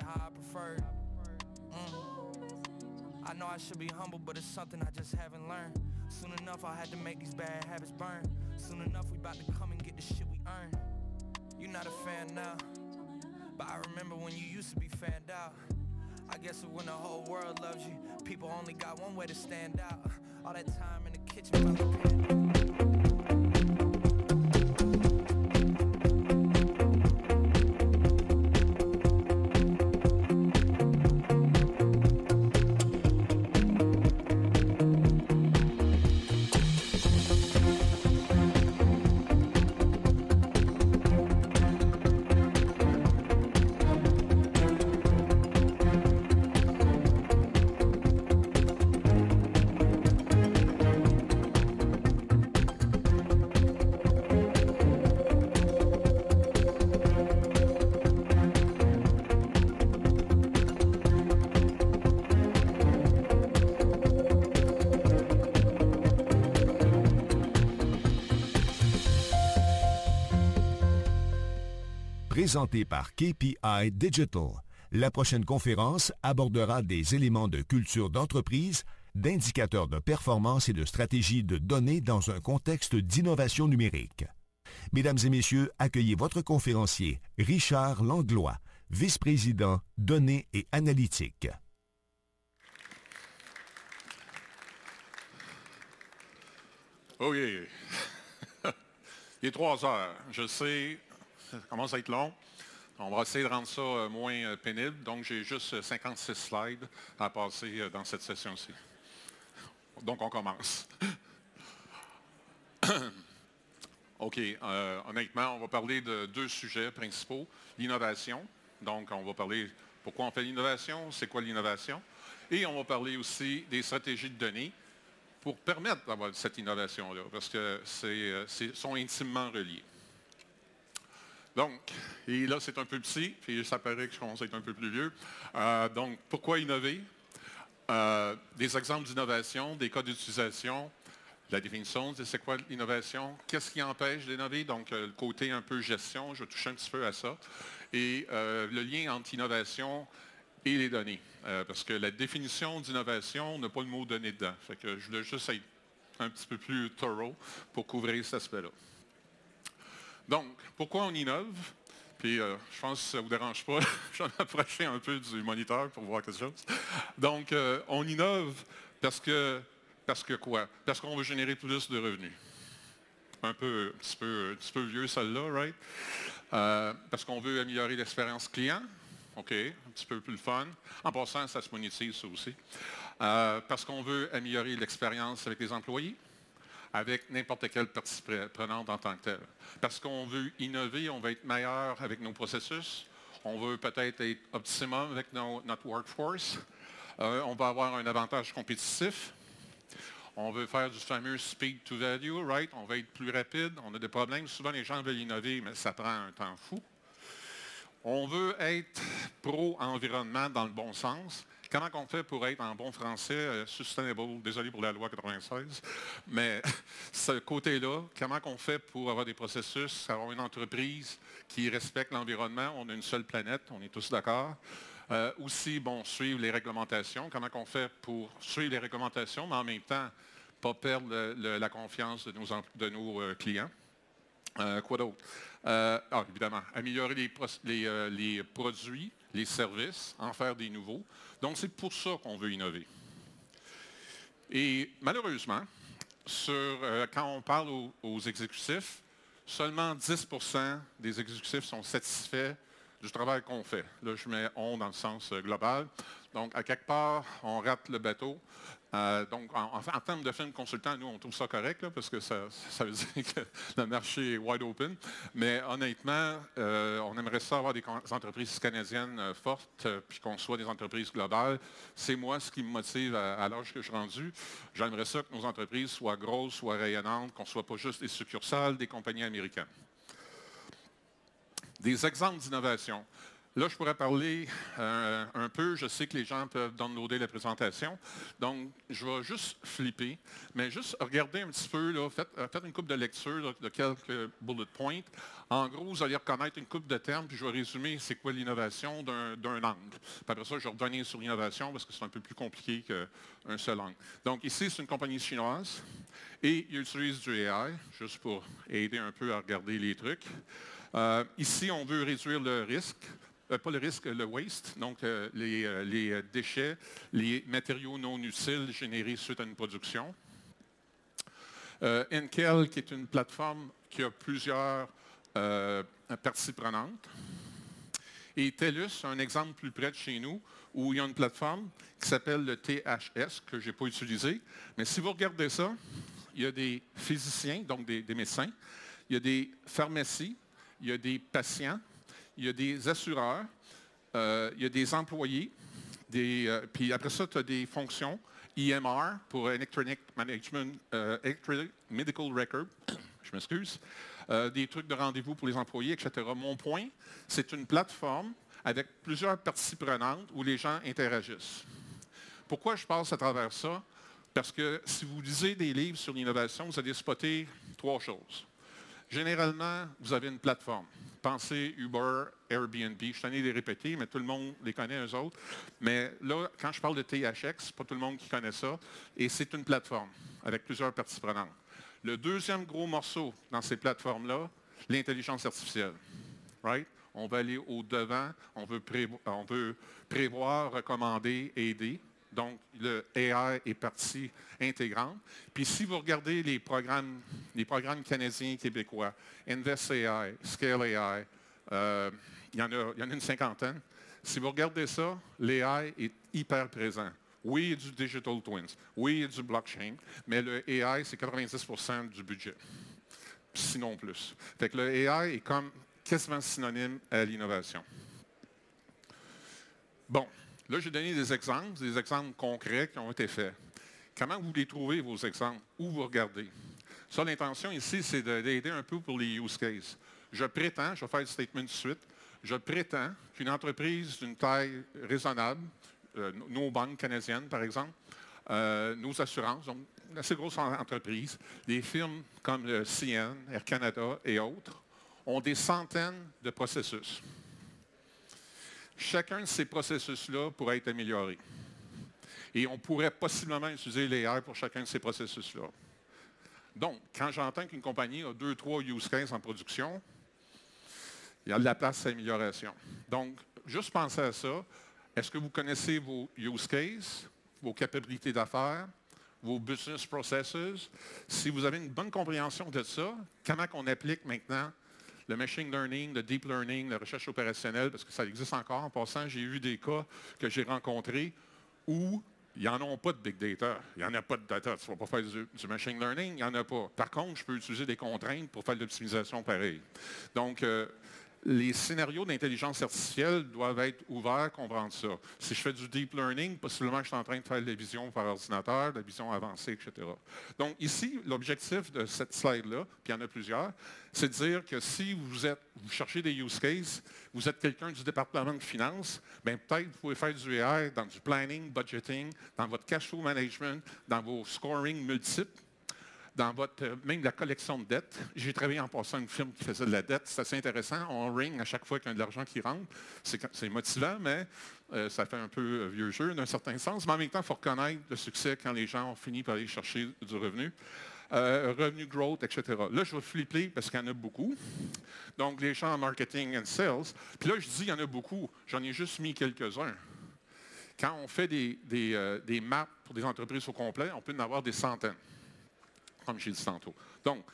how I prefer. I know I should be humble, but it's something I just haven't learned. Soon enough, I had to make these bad habits burn. Soon enough, we about to come and get the shit we earn. You're not a fan now, but I remember when you used to be fanned out. I guess when the whole world loves you, people only got one way to stand out. All that time in the kitchen about the pan. Présenté par KPI Digital. La prochaine conférence abordera des éléments de culture d'entreprise, d'indicateurs de performance et de stratégie de données dans un contexte d'innovation numérique. Mesdames et messieurs, accueillez votre conférencier, Richard Langlois, vice-président données et analytiques. OK. Il est 3 heures. Je sais, ça commence à être long. On va essayer de rendre ça moins pénible. Donc, j'ai juste 56 slides à passer dans cette session-ci. Donc, on commence. OK. Honnêtement, on va parler de 2 sujets principaux. L'innovation. Donc, on va parler pourquoi on fait l'innovation, c'est quoi l'innovation. Et on va parler aussi des stratégies de données pour permettre d'avoir cette innovation-là, parce que sont intimement reliés. Donc, et là, c'est un peu petit, puis ça paraît que je commence à être un peu plus vieux. Donc, pourquoi innover? Des exemples d'innovation, des cas d'utilisation, la définition de c'est quoi l'innovation, qu'est-ce qui empêche d'innover, donc le côté un peu gestion, je vais toucher un petit peu à ça, et le lien entre innovation et les données, parce que la définition d'innovation n'a pas le mot données dedans, fait que je voulais juste être un petit peu plus thorough pour couvrir cet aspect-là. Donc, pourquoi on innove? Puis, je pense que ça ne vous dérange pas, je vais m'approcher un peu du moniteur pour voir quelque chose. Donc, on innove parce que quoi? Parce qu'on veut générer plus de revenus. Un petit peu vieux, celle-là, right? Parce qu'on veut améliorer l'expérience client. OK, un petit peu plus le fun. En passant, ça se monétise, ça aussi. Parce qu'on veut améliorer l'expérience avec les employés, avec n'importe quelle partie prenante en tant que telle. Parce qu'on veut innover, on veut être meilleur avec nos processus, on veut peut-être être optimum avec notre workforce, on va avoir un avantage compétitif, on veut faire du fameux speed to value, right? On veut être plus rapide, on a des problèmes. Souvent, les gens veulent innover, mais ça prend un temps fou. On veut être pro-environnement dans le bon sens. Comment on fait pour être en bon français, sustainable, désolé pour la loi 96, mais ce côté-là, comment on fait pour avoir des processus, avoir une entreprise qui respecte l'environnement, on a une seule planète, on est tous d'accord. Aussi, bon, suivre les réglementations, comment on fait pour suivre les réglementations, mais en même temps, pas perdre la confiance de nos clients. Quoi d'autre? Évidemment, améliorer les produits, les services, en faire des nouveaux. Donc, c'est pour ça qu'on veut innover. Et malheureusement, quand on parle aux exécutifs, seulement 10% des exécutifs sont satisfaits du travail qu'on fait. Là, je mets « on » dans le sens global. Donc, à quelque part, on rate le bateau. Donc, en termes de film consultant, nous, on trouve ça correct, là, parce que ça veut dire que le marché est wide open. Mais honnêtement, on aimerait ça avoir des entreprises canadiennes fortes, puis qu'on soit des entreprises globales. C'est moi ce qui me motive à l'âge que je suis rendu. J'aimerais ça que nos entreprises soient grosses, soient rayonnantes, qu'on ne soit pas juste des succursales des compagnies américaines. Des exemples d'innovation. Là, je pourrais parler un peu. Je sais que les gens peuvent downloader la présentation. Donc, je vais juste flipper, mais juste regarder un petit peu, là, faites une couple de lecture là, de quelques bullet points. En gros, vous allez reconnaître une couple de termes, puis je vais résumer c'est quoi l'innovation d'un angle. Puis après ça, je vais revenir sur l'innovation parce que c'est un peu plus compliqué qu'un seul angle. Donc, ici, c'est une compagnie chinoise et ils utilisent du AI, juste pour aider un peu à regarder les trucs. Ici, on veut réduire le risque. Pas le risque, le waste, donc les déchets, les matériaux non utiles générés suite à une production. Enkel, qui est une plateforme qui a plusieurs parties prenantes. Et TELUS, un exemple plus près de chez nous, où il y a une plateforme qui s'appelle le THS, que je n'ai pas utilisé. Mais si vous regardez ça, il y a des physiciens, donc des médecins, il y a des pharmacies, il y a des patients, il y a des assureurs, il y a des employés, puis après ça, tu as des fonctions, EMR pour Electronic Management, Electronic Medical Record, je m'excuse, des trucs de rendez-vous pour les employés, etc. Mon point, c'est une plateforme avec plusieurs parties prenantes où les gens interagissent. Pourquoi je passe à travers ça? Parce que si vous lisez des livres sur l'innovation, vous allez spotter 3 choses. Généralement, vous avez une plateforme. Pensez Uber, Airbnb. Je suis tanné de les répéter, mais tout le monde les connaît, eux autres. Mais là, quand je parle de THX, c'est pas tout le monde qui connaît ça. Et c'est une plateforme avec plusieurs parties prenantes. Le deuxième gros morceau dans ces plateformes-là, l'intelligence artificielle. Right? On va aller au-devant, on veut prévoir, recommander, aider. Donc, le AI est partie intégrante. Puis, si vous regardez les programmes canadiens et québécois, Invest AI, Scale AI, il y en a une cinquantaine. Si vous regardez ça, l'AI est hyper présent. Oui, il y a du digital twins. Oui, il y a du blockchain. Mais le AI, c'est 90% du budget. Sinon plus. Fait que le AI est comme quasiment synonyme à l'innovation. Bon. Là, j'ai donné des exemples concrets qui ont été faits. Comment vous les trouvez, vos exemples? Où vous regardez? Ça, l'intention ici, c'est d'aider un peu pour les use cases. Je prétends, je vais faire le statement de suite, je prétends qu'une entreprise d'une taille raisonnable, nos banques canadiennes, par exemple, nos assurances, donc une assez grosse entreprise, des firmes comme le CN, Air Canada et autres, ont des centaines de processus. Chacun de ces processus-là pourrait être amélioré. Et on pourrait possiblement utiliser l'AI pour chacun de ces processus-là. Donc, quand j'entends qu'une compagnie a 2-3 use cases en production, il y a de la place à amélioration. Donc, juste pensez à ça. Est-ce que vous connaissez vos use cases, vos capacités d'affaires, vos business processes? Si vous avez une bonne compréhension de ça, comment on applique maintenant le machine learning, le deep learning, la recherche opérationnelle, parce que ça existe encore. En passant, j'ai eu des cas que j'ai rencontrés où ils n'en ont pas de big data. Il n'y en a pas de data. Tu ne vas pas faire du machine learning, il n'y en a pas. Par contre, je peux utiliser des contraintes pour faire de l'optimisation pareil. Donc, les scénarios d'intelligence artificielle doivent être ouverts à comprendre ça. Si je fais du deep learning, possiblement je suis en train de faire de la vision par ordinateur, de la vision avancée, etc. Donc ici, l'objectif de cette slide-là, puis il y en a plusieurs, c'est de dire que si vous cherchez des use cases, vous êtes quelqu'un du département de finances, bien peut-être vous pouvez faire du AI dans du planning, budgeting, dans votre cash flow management, dans vos scoring multiples, dans même la collection de dettes. J'ai travaillé en passant une firme qui faisait de la dette. C'est assez intéressant. On ring à chaque fois qu'il y a de l'argent qui rentre. C'est motivant, mais ça fait un peu vieux jeu d'un certain sens. Mais en même temps, il faut reconnaître le succès quand les gens ont fini par aller chercher du revenu. Revenu growth, etc. Là, je vais flipper parce qu'il y en a beaucoup. Donc, les gens en marketing and sales. Puis là, je dis il y en a beaucoup. J'en ai juste mis quelques-uns. Quand on fait des maps pour des entreprises au complet, on peut en avoir des centaines, comme j'ai dit tantôt. Donc,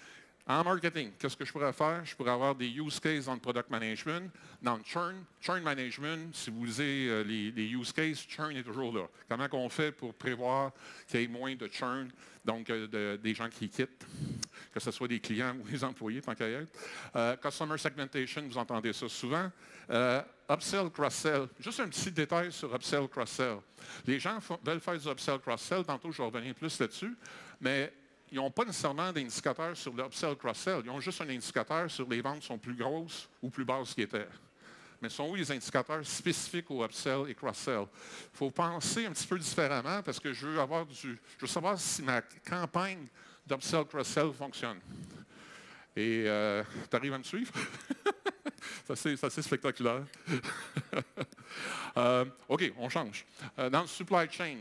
en marketing, qu'est-ce que je pourrais faire? Je pourrais avoir des use cases dans le product management, dans le churn management. Si vous lisez les use cases, churn est toujours là. Comment on fait pour prévoir qu'il y ait moins de churn, donc des gens qui quittent, que ce soit des clients ou des employés, tant qu'à y être. Customer segmentation, vous entendez ça souvent. Upsell, cross-sell. Juste un petit détail sur upsell, cross-sell. Les gens veulent faire du upsell, cross-sell. Tantôt, je vais revenir plus là-dessus. Mais ils n'ont pas nécessairement d'indicateur sur le upsell, cross-sell. Ils ont juste un indicateur sur les ventes sont plus grosses ou plus basses qu'ils étaient. mais sont où les indicateurs spécifiques au upsell et cross-sell? Il faut penser un petit peu différemment parce que je veux savoir si ma campagne d'upsell, cross-sell fonctionne. Et tu arrives à me suivre? C'est assez spectaculaire. OK, on change. Dans le supply chain,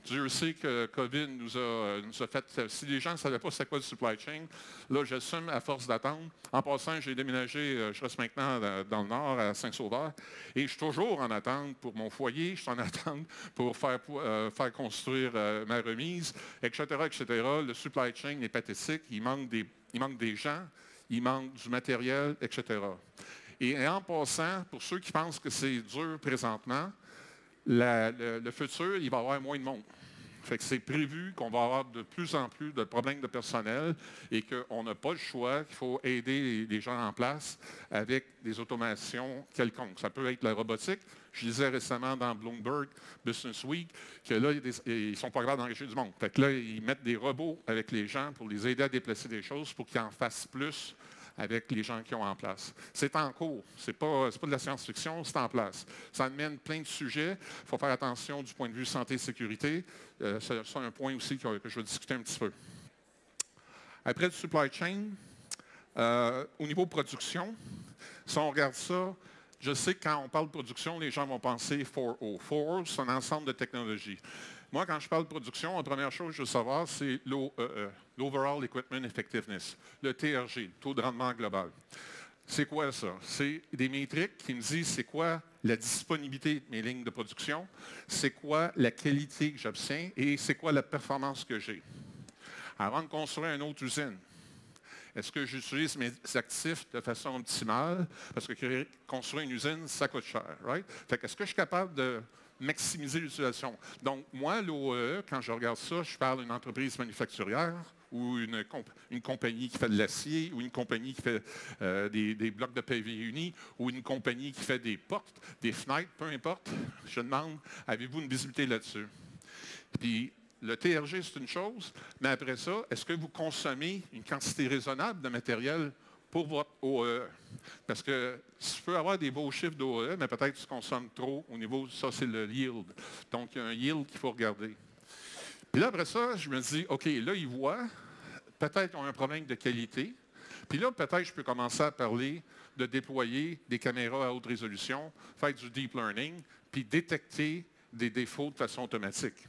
Dieu sait que COVID nous a fait... Si les gens ne savaient pas c'est quoi le supply chain, là, j'assume à force d'attendre. En passant, j'ai déménagé, je reste maintenant dans le nord, à Saint-Sauveur, et je suis toujours en attente pour mon foyer, je suis en attente pour faire construire ma remise, etc., etc. Le supply chain est pathétique, il manque des gens, il manque du matériel, etc. Et en passant, pour ceux qui pensent que c'est dur présentement, le futur, il va y avoir moins de monde. Fait que c'est prévu qu'on va avoir de plus en plus de problèmes de personnel et qu'on n'a pas le choix, qu'il faut aider les gens en place avec des automations quelconques. Ça peut être la robotique. Je disais récemment dans Bloomberg Business Week que là, ils ne sont pas capables d'engager du monde. Fait que là, ils mettent des robots avec les gens pour les aider à déplacer des choses pour qu'ils en fassent plus avec les gens qui ont en place. C'est en cours. Ce n'est pas de la science-fiction, c'est en place. Ça amène plein de sujets. Il faut faire attention du point de vue santé et sécurité. C'est un point aussi que je vais discuter un petit peu. Après le supply chain, au niveau production, si on regarde ça, je sais que quand on parle de production, les gens vont penser 4O. 4O, c'est un ensemble de technologies. Moi, quand je parle de production, la première chose que je veux savoir, c'est l'Overall Equipment Effectiveness, le TRG, le taux de rendement global. C'est quoi ça? C'est des métriques qui me disent c'est quoi la disponibilité de mes lignes de production, c'est quoi la qualité que j'obtiens et c'est quoi la performance que j'ai. Avant de construire une autre usine, est-ce que j'utilise mes actifs de façon optimale? Parce que construire une usine, ça coûte cher, right? Fait que est-ce que je suis capable de maximiser l'utilisation? Donc, moi, l'OEE, quand je regarde ça, je parle d'une entreprise manufacturière ou une compagnie qui fait de l'acier, ou une compagnie qui fait des blocs de PV unis, ou une compagnie qui fait des portes, des fenêtres, peu importe. Je demande, avez-vous une visibilité là-dessus? Puis, le TRG, c'est une chose, mais après ça, est-ce que vous consommez une quantité raisonnable de matériel pour votre OEE? Parce que tu peux avoir des beaux chiffres d'OEE, mais peut-être que tu consommes trop au niveau, ça c'est le yield. Donc, il y a un yield qu'il faut regarder. Puis là, après ça, je me dis, OK, là, ils voient, peut-être qu'ils ont un problème de qualité. Puis là, peut-être je peux commencer à parler de déployer des caméras à haute résolution, faire du deep learning, puis détecter des défauts de façon automatique.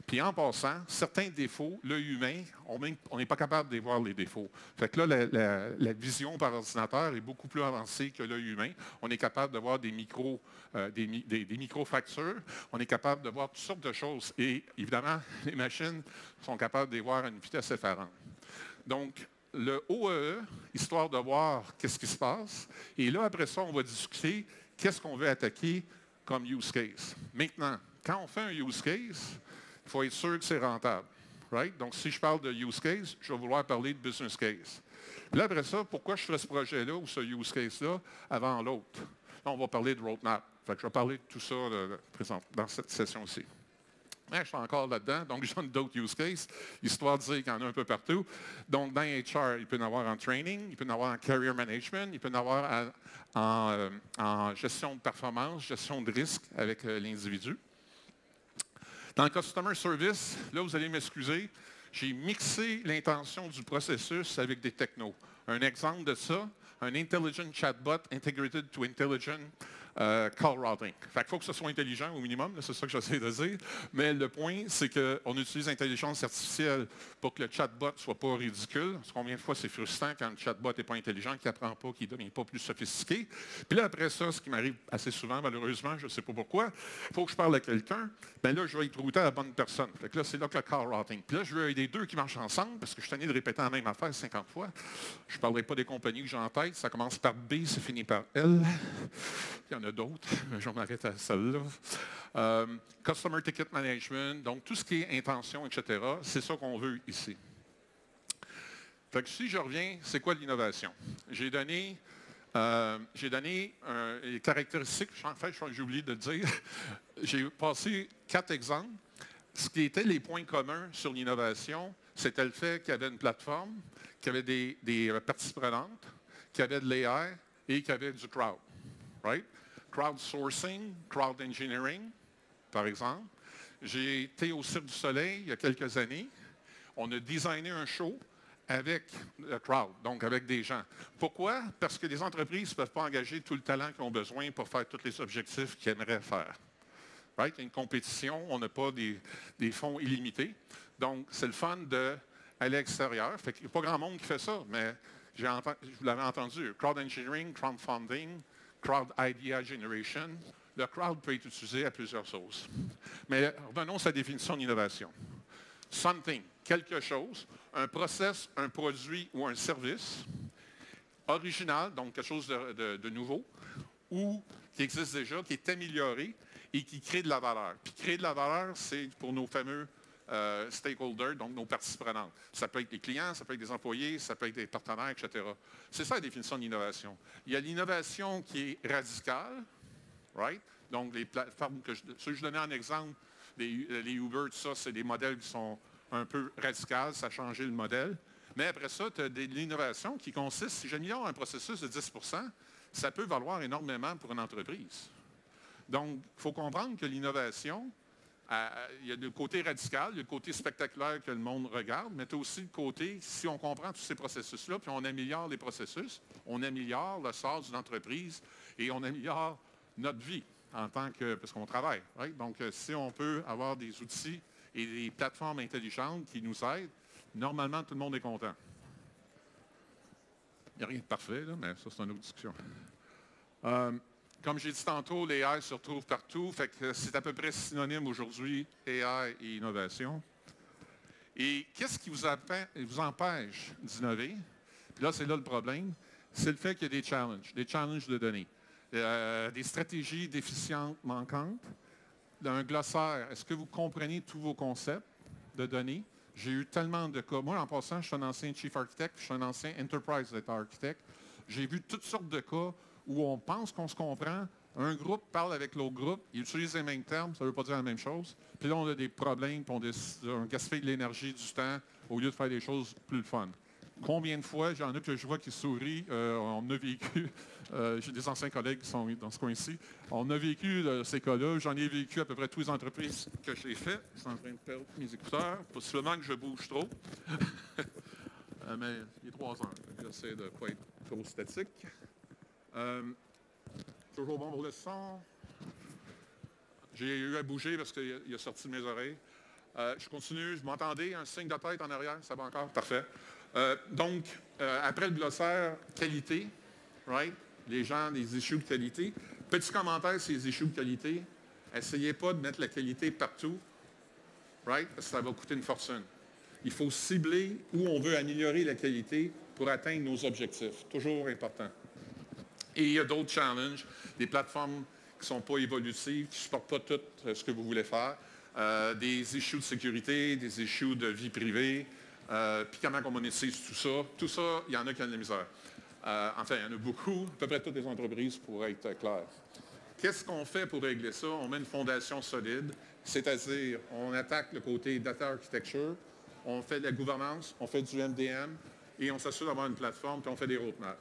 Puis en passant, certains défauts, l'œil humain, on n'est pas capable de voir les défauts. Fait que là, la vision par ordinateur est beaucoup plus avancée que l'œil humain. On est capable de voir des micro-fractures. On est capable de voir toutes sortes de choses. Et évidemment, les machines sont capables de les voir à une vitesse effarante. Donc, le OEE, histoire de voir qu'est-ce qui se passe. Et là, après ça, on va discuter qu'est-ce qu'on veut attaquer comme use case. Maintenant, quand on fait un use case, il faut être sûr que c'est rentable. Right? Donc, si je parle de use case, je vais vouloir parler de business case. Puis là, après ça, pourquoi je fais ce projet-là ou ce use case-là avant l'autre? Là, on va parler de roadmap. Fait que je vais parler de tout ça dans cette session-ci. Mais je suis encore là-dedans, donc je donne d'autres use cases, histoire de dire qu'il y en a un peu partout. Donc, dans HR, il peut y en avoir en training, il peut y en avoir en career management, il peut y en avoir en gestion de performance, gestion de risque avec l'individu. Dans le Customer Service, là, vous allez m'excuser, j'ai mixé l'intention du processus avec des technos. Un exemple de ça, un Intelligent Chatbot Integrated to Intelligent Call Routing. Fait qu'il faut que ce soit intelligent au minimum, c'est ça que j'essaie de dire. Mais le point, c'est qu'on utilise l'intelligence artificielle pour que le chatbot ne soit pas ridicule. Parce que combien de fois c'est frustrant quand le chatbot n'est pas intelligent, qu'il n'apprend pas, qu'il ne devient pas plus sophistiqué. Puis là, après ça, ce qui m'arrive assez souvent, malheureusement, je ne sais pas pourquoi, il faut que je parle à quelqu'un, bien là, je vais être routé à la bonne personne. Fait que là, c'est là que le call routing. Puis là, je veux aider deux qui marchent ensemble, parce que je suis tanné de répéter la même affaire 50 fois. Je ne parlerai pas des compagnies que j'ai en tête. Ça commence par B, ça finit par L. Il y en a d'autres, mais je m'arrête à celle-là. Customer Ticket Management, donc tout ce qui est intention, etc., c'est ça qu'on veut ici. Fait que si je reviens, c'est quoi l'innovation? J'ai donné les caractéristiques, en fait, j'ai oublié de le dire. J'ai passé 4 exemples. Ce qui était les points communs sur l'innovation, c'était le fait qu'il y avait une plateforme, qu'il y avait des parties prenantes, qu'il y avait de l'AI et qu'il y avait du crowd. right? Crowdsourcing, crowd engineering, par exemple. J'ai été au Cirque du Soleil il y a quelques années. On a designé un show avec le crowd, donc avec des gens. Pourquoi? Parce que les entreprises ne peuvent pas engager tout le talent qu'ils ont besoin pour faire tous les objectifs qu'ils aimeraient faire. Right? Il y a une compétition, on n'a pas des fonds illimités. Donc, c'est le fun d'aller à l'extérieur. Il n'y a pas grand monde qui fait ça, mais vous l'avez entendu. Crowd engineering, crowdfunding, crowd idea generation. Le crowd peut être utilisé à plusieurs choses. Mais revenons à sa définition d'innovation. Something, quelque chose, un process, un produit ou un service original, donc quelque chose de nouveau, ou qui existe déjà, qui est amélioré et qui crée de la valeur. Puis créer de la valeur, c'est pour nos fameux stakeholders, donc nos parties prenantes. Ça peut être les clients, ça peut être des employés, ça peut être des partenaires, etc. C'est ça la définition d'innovation. Il y a l'innovation qui est radicale, right? Donc les plateformes ceux que je donnais en exemple, les Uber, tout ça, c'est des modèles qui sont un peu radicaux, ça a changé le modèle. Mais après ça, tu as de l'innovation qui consiste, si j'améliore un processus de 10 ça peut valoir énormément pour une entreprise. Donc, il faut comprendre que l'innovation, il y a le côté radical, il y a le côté spectaculaire que le monde regarde, mais tu as aussi le côté, si on comprend tous ces processus-là, puis on améliore les processus, on améliore le sort d'une entreprise et on améliore notre vie en tant que, parce qu'on travaille. Right? Donc, si on peut avoir des outils et des plateformes intelligentes qui nous aident, normalement, tout le monde est content. Il n'y a rien de parfait, là, mais ça, c'est une autre discussion. Comme j'ai dit tantôt, l'AI se retrouve partout, fait que c'est à peu près synonyme aujourd'hui, AI et innovation. Et qu'est-ce qui vous empêche d'innover? Puis là, c'est là le problème, c'est le fait qu'il y a des challenges de données. Des stratégies déficientes manquantes, un glossaire. Est-ce que vous comprenez tous vos concepts de données? J'ai eu tellement de cas. Moi, en passant, je suis un ancien Chief Architect, je suis un ancien Enterprise Data Architect. J'ai vu toutes sortes de cas où on pense qu'on se comprend. Un groupe parle avec l'autre groupe, ils utilisent les mêmes termes, ça ne veut pas dire la même chose. Puis là, on a des problèmes, puis on gaspille de l'énergie, du temps, au lieu de faire des choses plus fun. Combien de fois, j'en ai que je vois qui sourient, on a vécu, j'ai des anciens collègues qui sont dans ce coin-ci, on a vécu ces cas-là, j'en ai vécu à peu près toutes les entreprises que j'ai faites. Je suis en train de perdre mes écouteurs, possiblement que je bouge trop. Mais il est 3 heures, j'essaie de ne pas être trop statique. Toujours bon pour le son. J'ai eu à bouger parce qu'il a sorti de mes oreilles. Je continue, je m'entendais, un signe de tête en arrière, ça va encore? Parfait. Donc, après le glossaire, qualité, right? Les gens, les issues de qualité. Petit commentaire sur les issues de qualité. Essayez pas de mettre la qualité partout, right? Parce que ça va coûter une fortune. Il faut cibler où on veut améliorer la qualité pour atteindre nos objectifs. Toujours important. Et il y a d'autres challenges, des plateformes qui ne sont pas évolutives, qui ne supportent pas tout ce que vous voulez faire, des issues de sécurité, des issues de vie privée, puis comment on monétise tout ça. Tout ça, il y en a qui ont de la misère. Enfin, il y en a beaucoup, à peu près toutes les entreprises pour être claires. Qu'est-ce qu'on fait pour régler ça? On met une fondation solide, c'est-à-dire on attaque le côté data architecture, on fait de la gouvernance, on fait du MDM, et on s'assure d'avoir une plateforme, puis on fait des roadmaps.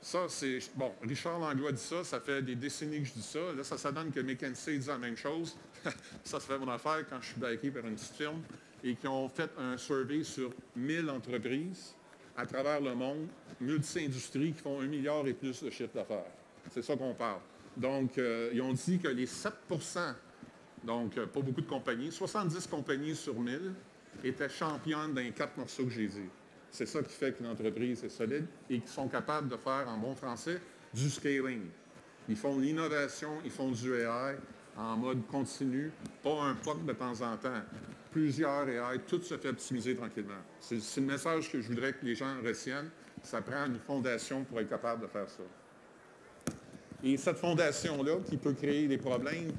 Ça, c'est... Bon, Richard Langlois dit ça, ça fait des décennies que je dis ça. Là, ça donne que McKinsey dit la même chose. Ça fait mon affaire quand je suis backé par une petite firme et qui ont fait un survey sur 1000 entreprises à travers le monde, multi-industries qui font 1 milliard et plus de chiffre d'affaires. C'est ça qu'on parle. Donc, ils ont dit que les 7 donc pas beaucoup de compagnies, 70 compagnies sur 1000 étaient championnes dans les 4 morceaux que j'ai dit. C'est ça qui fait qu'une entreprise est solide et qu'ils sont capables de faire, en bon français, du scaling. Ils font de l'innovation, ils font du AI en mode continu, pas un POC de temps en temps. Plusieurs AI, tout se fait optimiser tranquillement. C'est le message que je voudrais que les gens retiennent. Ça prend une fondation pour être capable de faire ça. Et cette fondation-là, qui peut créer des problèmes,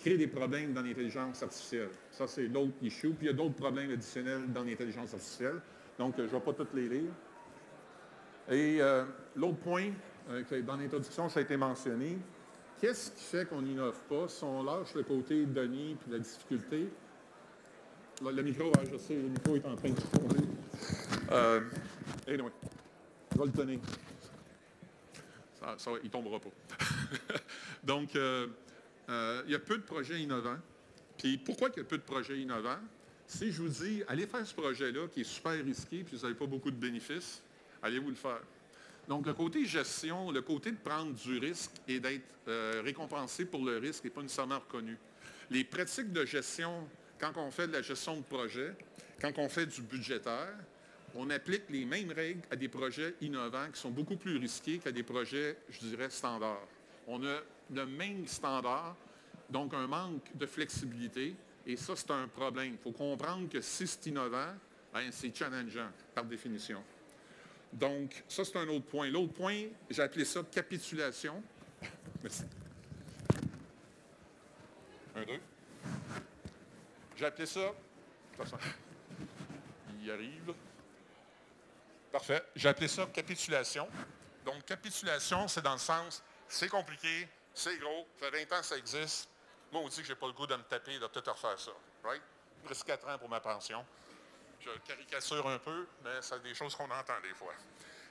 crée des problèmes dans l'intelligence artificielle. Ça, c'est l'autre issue. Puis il y a d'autres problèmes additionnels dans l'intelligence artificielle. Donc, je ne vais pas toutes les lire. Et l'autre point, dans l'introduction, ça a été mentionné. Qu'est-ce qui fait qu'on n'innove pas? Si on lâche le côté données et la difficulté, là, le micro, je sais, le micro est en train de tomber. Anyway, je vais le tenir. il ne tombera pas. Donc, il y a peu de projets innovants. Puis pourquoi il y a peu de projets innovants? Si je vous dis, allez faire ce projet-là qui est super risqué, puis vous n'avez pas beaucoup de bénéfices, allez-vous le faire. Donc, le côté gestion, le côté de prendre du risque et d'être récompensé pour le risque n'est pas nécessairement reconnu. Les pratiques de gestion, quand on fait de la gestion de projet, quand on fait du budgétaire, on applique les mêmes règles à des projets innovants qui sont beaucoup plus risqués qu'à des projets, je dirais, standards. On a le même standard, donc un manque de flexibilité, et ça, c'est un problème. Il faut comprendre que si c'est innovant, c'est challengeant, par définition. Donc, ça, c'est un autre point. L'autre point, j'ai appelé ça capitulation. Merci. 1, 2. J'ai appelé ça... Il y arrive. Parfait. J'ai appelé ça capitulation. Donc, capitulation, c'est dans le sens, c'est compliqué, c'est gros, ça fait 20 ans que ça existe. Moi, on dit que je n'ai pas le goût de me taper, de tout refaire ça. Right? Presque 4 ans pour ma pension. Je caricature un peu, mais c'est des choses qu'on entend des fois.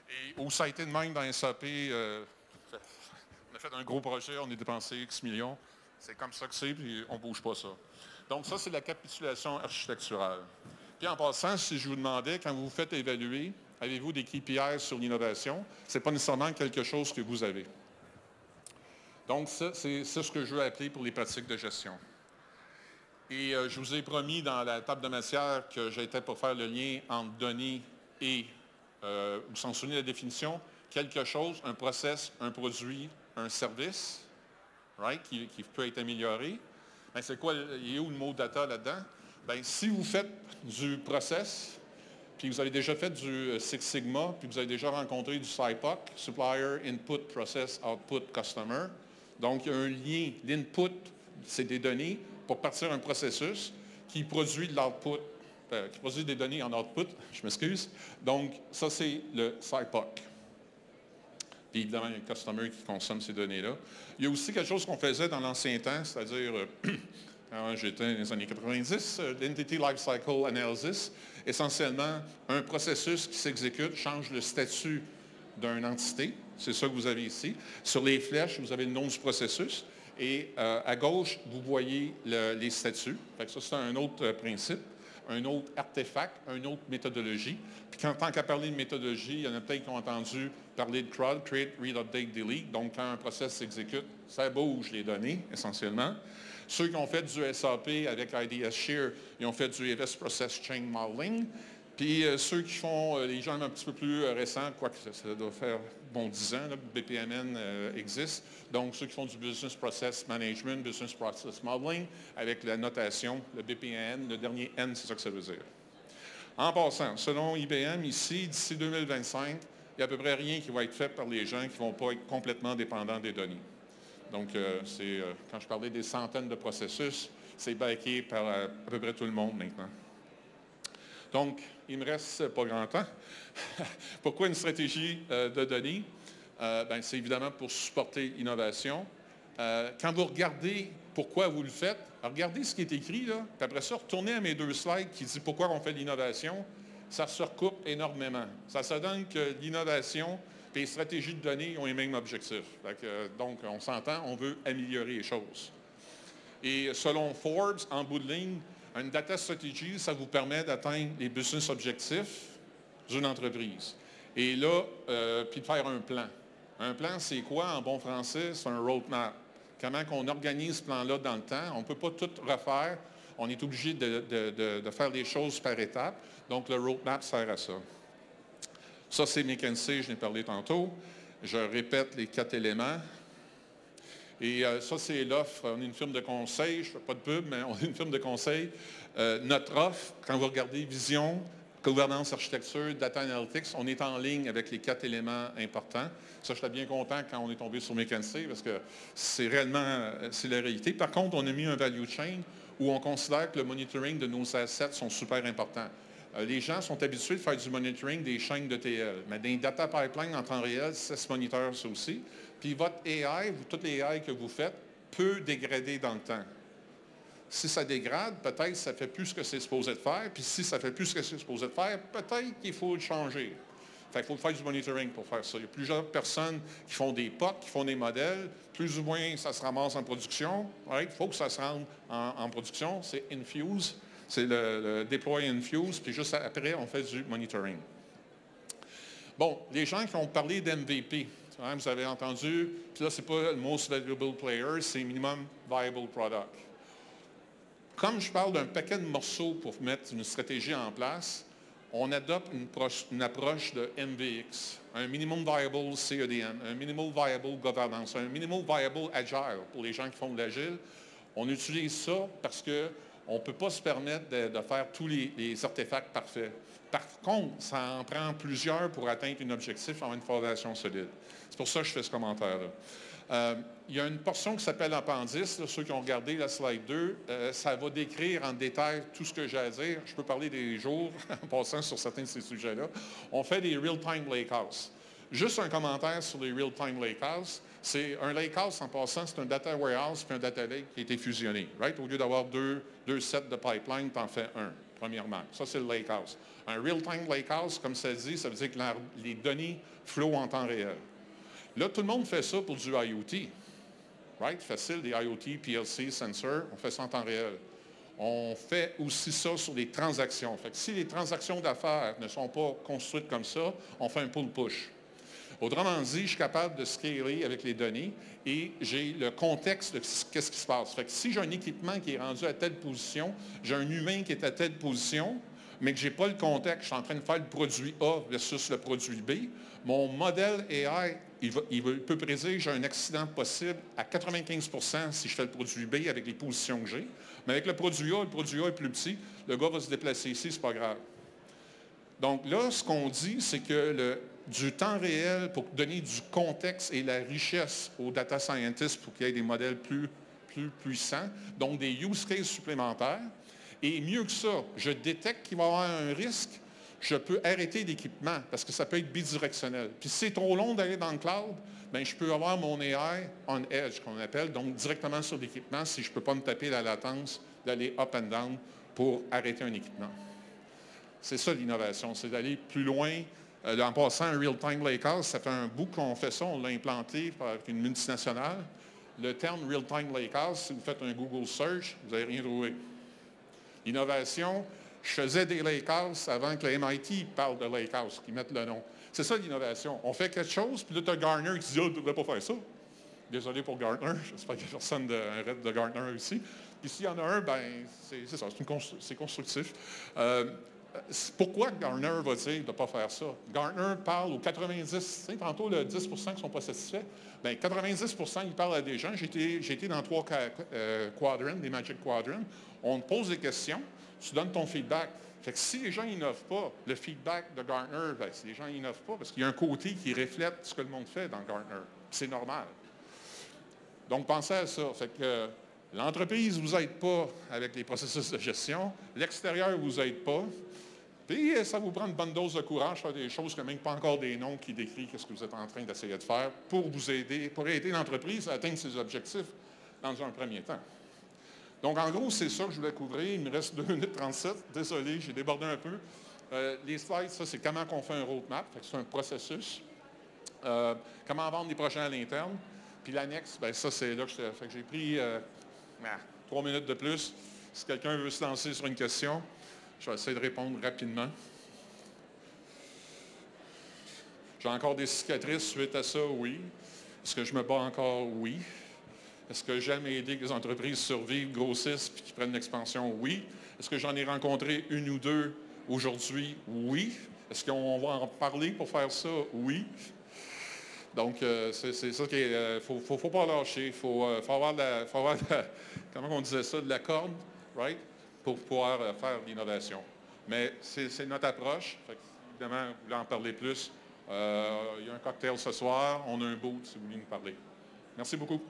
Et où ça a été de même dans SAP, on a fait un gros projet, on a dépensé X millions. C'est comme ça que c'est, puis on ne bouge pas ça. Donc ça, c'est la capitulation architecturale. Puis en passant, si je vous demandais, quand vous vous faites évaluer, avez-vous des KPI sur l'innovation? Ce n'est pas nécessairement quelque chose que vous avez. Donc ça, c'est ce que je veux appeler pour les pratiques de gestion. Et je vous ai promis dans la table de matière que j'étais pour faire le lien entre données et, vous vous en souvenez de la définition, quelque chose, un process, un produit, un service, right, qui peut être amélioré. Bien, c'est quoi, il est où le mot data là-dedans? Bien, si vous faites du process, puis vous avez déjà fait du Six Sigma, puis vous avez déjà rencontré du SIPOC, Supplier Input Process Output Customer. Donc, il y a un lien. L'input, c'est des données pour partir un processus qui produit de l'output, qui produit des données en output, je m'excuse. Donc, ça, c'est le SIPOC. Puis, évidemment, il y a un customer qui consomme ces données-là. Il y a aussi quelque chose qu'on faisait dans l'ancien temps, c'est-à-dire, quand j'étais dans les années 90, l'Entity Lifecycle Analysis. Essentiellement, un processus qui s'exécute change le statut d'une entité. C'est ça que vous avez ici. Sur les flèches, vous avez le nom du processus. Et à gauche, vous voyez les statuts. Fait que ça, c'est un autre principe, un autre artefact, une autre méthodologie. Puis tant qu'à parler de méthodologie, il y en a peut-être qui ont entendu parler de CRUD, Create, Read, Update, Delete. Donc, quand un process s'exécute, ça bouge les données, essentiellement. Ceux qui ont fait du SAP avec IDS Share, ils ont fait du EVS Process Chain Modeling. Puis ceux qui font, les gens un petit peu plus récents, quoique ça doit faire 10 ans, là, BPMN existe. Donc, ceux qui font du Business Process Management, Business Process Modeling, avec la notation, le BPMN, le dernier N, c'est ça que ça veut dire. En passant, selon IBM, ici, d'ici 2025, il n'y a à peu près rien qui va être fait par les gens qui ne vont pas être complètement dépendants des données. Donc, quand je parlais des centaines de processus, c'est backé par à peu près tout le monde maintenant. Donc, il ne me reste pas grand temps. Pourquoi une stratégie de données? C'est évidemment pour supporter l'innovation. Quand vous regardez pourquoi vous le faites, regardez ce qui est écrit, là, puis après ça, retournez à mes 2 slides qui disent pourquoi on fait de l'innovation. Ça se recoupe énormément. Ça se donne que l'innovation et les stratégies de données ont les mêmes objectifs. Donc, on s'entend, on veut améliorer les choses. Et selon Forbes, en bout de ligne, une data strategy, ça vous permet d'atteindre les business objectifs d'une entreprise. Et là, puis de faire un plan. Un plan, c'est quoi en bon français? C'est un roadmap. Comment on organise ce plan-là dans le temps? On ne peut pas tout refaire. On est obligé de faire les choses par étapes. Donc, le roadmap sert à ça. Ça, c'est McKinsey, je n'ai parlé tantôt. Je répète les 4 éléments. Et ça, c'est l'offre. On est une firme de conseil. Je ne fais pas de pub, mais on est une firme de conseil. Notre offre, quand vous regardez vision, gouvernance, architecture, data analytics, on est en ligne avec les 4 éléments importants. Ça, j'étais bien content quand on est tombé sur McKinsey parce que c'est réellement, c'est la réalité. Par contre, on a mis un value chain où on considère que le monitoring de nos assets sont super importants. Les gens sont habitués de faire du monitoring des chaînes de TL, mais dans les data pipelines en temps réel, ça se moniteur ça aussi. Puis votre AI, toutes les AI que vous faites, peut dégrader dans le temps. Si ça dégrade, peut-être que ça ne fait plus ce que c'est supposé de faire. Puis si ça ne fait plus ce que c'est supposé de faire, peut-être qu'il faut le changer. Fait qu'il faut faire du monitoring pour faire ça. Il y a plusieurs personnes qui font des POC, qui font des modèles. Plus ou moins, ça se ramasse en production. Il faut que ça se rende en production. C'est Infuse. C'est le deploy Infuse. Puis juste après, on fait du monitoring. Bon, les gens qui ont parlé d'MVP, vous avez entendu, puis là, ce n'est pas le Most Valuable Player, c'est Minimum Viable Product. Comme je parle d'un paquet de morceaux pour mettre une stratégie en place, on adopte une approche de MVX, un Minimum Viable CEDM, un Minimum Viable Governance, un Minimum Viable Agile pour les gens qui font de l'agile. On utilise ça parce qu'on ne peut pas se permettre de faire tous les artefacts parfaits. Par contre, ça en prend plusieurs pour atteindre un objectif en une fondation solide. C'est pour ça que je fais ce commentaire-là. Il y a une portion qui s'appelle appendice, là, ceux qui ont regardé la slide 2, ça va décrire en détail tout ce que j'ai à dire. Je peux parler des jours en passant sur certains de ces sujets-là. On fait des real-time lakehouse. Juste un commentaire sur les real-time lakehouse. C'est un lakehouse, en passant, c'est un data warehouse puis un data lake qui a été fusionné. Right? Au lieu d'avoir deux sets de pipeline, tu en fais un, premièrement. Ça, c'est le lakehouse. Un real-time lakehouse, comme ça dit, ça veut dire que les données flowent en temps réel. Là, tout le monde fait ça pour du IoT. Right? Facile, des IoT, PLC, sensors, on fait ça en temps réel. On fait aussi ça sur les transactions. Fait que si les transactions d'affaires ne sont pas construites comme ça, on fait un pull-push. Autrement dit, je suis capable de scaler avec les données et j'ai le contexte de qu'est-ce qui se passe. Fait que si j'ai un équipement qui est rendu à telle position, j'ai un humain qui est à telle position, mais que je n'ai pas le contexte, je suis en train de faire le produit A versus le produit B, mon modèle AI, il peut prédire que j'ai un accident possible à 95% si je fais le produit B avec les positions que j'ai. Mais avec le produit A est plus petit, le gars va se déplacer ici, ce n'est pas grave. Donc là, ce qu'on dit, c'est que du temps réel pour donner du contexte et la richesse aux data scientists pour qu'il y ait des modèles plus puissants, donc des use cases supplémentaires. Et mieux que ça, je détecte qu'il va y avoir un risque, je peux arrêter l'équipement parce que ça peut être bidirectionnel. Puis si c'est trop long d'aller dans le cloud, bien, je peux avoir mon AI on edge, qu'on appelle, donc directement sur l'équipement si je ne peux pas me taper la latence d'aller up and down pour arrêter un équipement. C'est ça l'innovation, c'est d'aller plus loin. En passant un real-time lakehouse, ça fait un bout qu'on fait ça, on l'a implanté avec une multinationale. Le terme real-time lakehouse, si vous faites un Google search, vous n'allez rien trouver. L'innovation, je faisais des lakehouse avant que le MIT parle de lakehouse, qu'ils mettent le nom. C'est ça l'innovation. On fait quelque chose, puis là, tu as Gartner qui dit « Ah, tu ne devrais pas faire ça. » Désolé pour Gartner, j'espère qu'il n'y a personne un rep de Gartner ici. Puis s'il y en a un, bien, c'est ça, c'est constructif. Pourquoi Gartner va dire de ne pas faire ça? Gartner parle aux 90, tu sais, tantôt le 10 qui ne sont pas satisfaits. Bien, 90 ils parlent à des gens. J'ai été dans 3 quadrants, des Magic Quadrants. On te pose des questions, tu donnes ton feedback. Fait que si les gens n'innovent pas, le feedback de Gartner, bien, si les gens n'innovent pas, parce qu'il y a un côté qui reflète ce que le monde fait dans Gartner. C'est normal. Donc, pensez à ça. Fait que l'entreprise ne vous aide pas avec les processus de gestion. L'extérieur ne vous aide pas. Puis, ça vous prend une bonne dose de courage, faire des choses que même pas encore des noms qui décrivent ce que vous êtes en train d'essayer de faire pour vous aider, pour aider l'entreprise à atteindre ses objectifs dans un premier temps. Donc, en gros, c'est ça que je voulais couvrir. Il me reste 2 minutes 37. Désolé, j'ai débordé un peu. Les slides, ça, c'est comment on fait un roadmap. C'est un processus. Comment vendre des projets à l'interne. Puis l'annexe, bien, ça, c'est là que j'ai pris 3 minutes de plus. Si quelqu'un veut se lancer sur une question, je vais essayer de répondre rapidement. J'ai encore des cicatrices suite à ça, oui. Est-ce que je me bats encore? Oui. Est-ce que j'aime aider que les entreprises survivent, grossissent et qu'ils prennent l'expansion? Oui. Est-ce que j'en ai rencontré une ou deux aujourd'hui? Oui. Est-ce qu'on va en parler pour faire ça? Oui. Donc, c'est ça qu'il ne faut pas lâcher. Il faut avoir comment on disait ça, de la corde, right? Pour pouvoir faire l'innovation. Mais c'est notre approche. Fait que, évidemment, vous voulez en parler plus. Il y a un cocktail ce soir. On a un boot si vous voulez nous parler. Merci beaucoup.